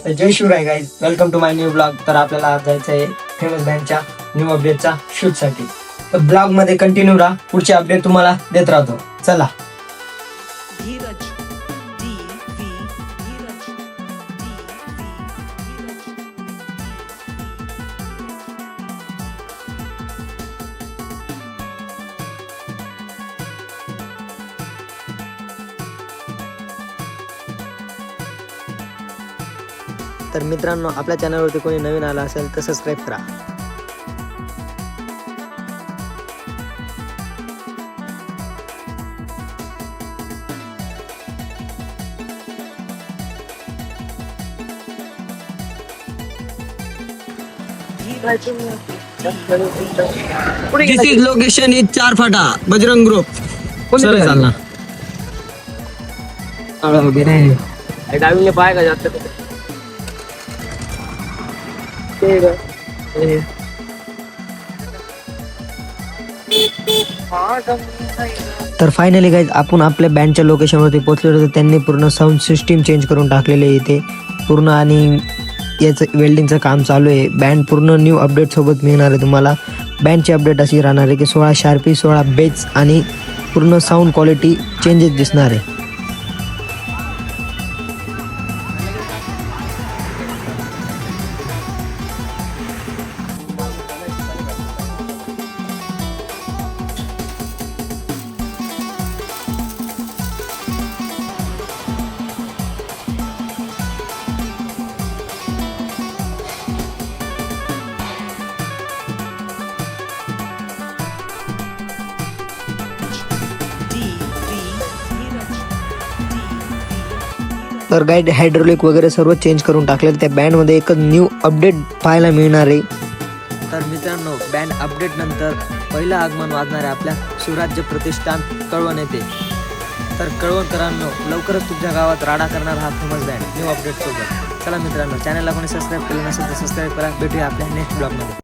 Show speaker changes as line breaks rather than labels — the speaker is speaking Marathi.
Jai Shivray guys, welcome to my new blog. तर आपल्याला आज जायचं आहे फेमस बँडच्या न्यू अपडेटचा शूटसाठी. तर ब्लॉग मध्ये कंटिन्यू राहा, पुढचे अपडेट तुम्हाला देत राहतो. चला. तर मित्रांनो, आपल्या चॅनलवरती कोणी नवीन आला असेल तर सबस्क्राईब करा. This is location is Charphata Bajrang group. Sir चालना
डावीने पाय का जास्त
तर फायनली गाईज, आपण आपल्या बँडच्या लोकेशनवरती पोहोचलेलो होतो. त्यांनी पूर्ण साऊंड सिस्टीम चेंज करून टाकलेले आहे इथे पूर्ण, आणि याचं वेल्डिंगचं काम चालू आहे. बँड पूर्ण न्यू अपडेट सोबत मिळणार आहे तुम्हाला. बँडची अपडेट अशी राहणार आहे की 16 शार्पी, 16 बेस आणि पूर्ण साऊंड क्वालिटी चेंजेस दिसणार आहे. तर गाईड हायड्रोलिक वगैरे सर्व चेंज करून टाकले. त्या बँडमध्ये एक न्यू अपडेट पाहायला मिळणार आहे. तर मित्रांनो, बँड अपडेट नंतर पहिलं आगमन वाजणार आहे आपल्या शिवराज्य प्रतिष्ठान कळवण येथे. तर कळवणकरांनो, लवकरच तुमच्या गावात राडा करणार हा फेमस बँड न्यू अपडेट सोबत. चला मित्रांनो, चॅनलला कोणी सबस्क्राईब केलं नसेल तर सबस्क्राईब करा. भेटूया आपल्या नेक्स्ट ब्लॉगमध्ये.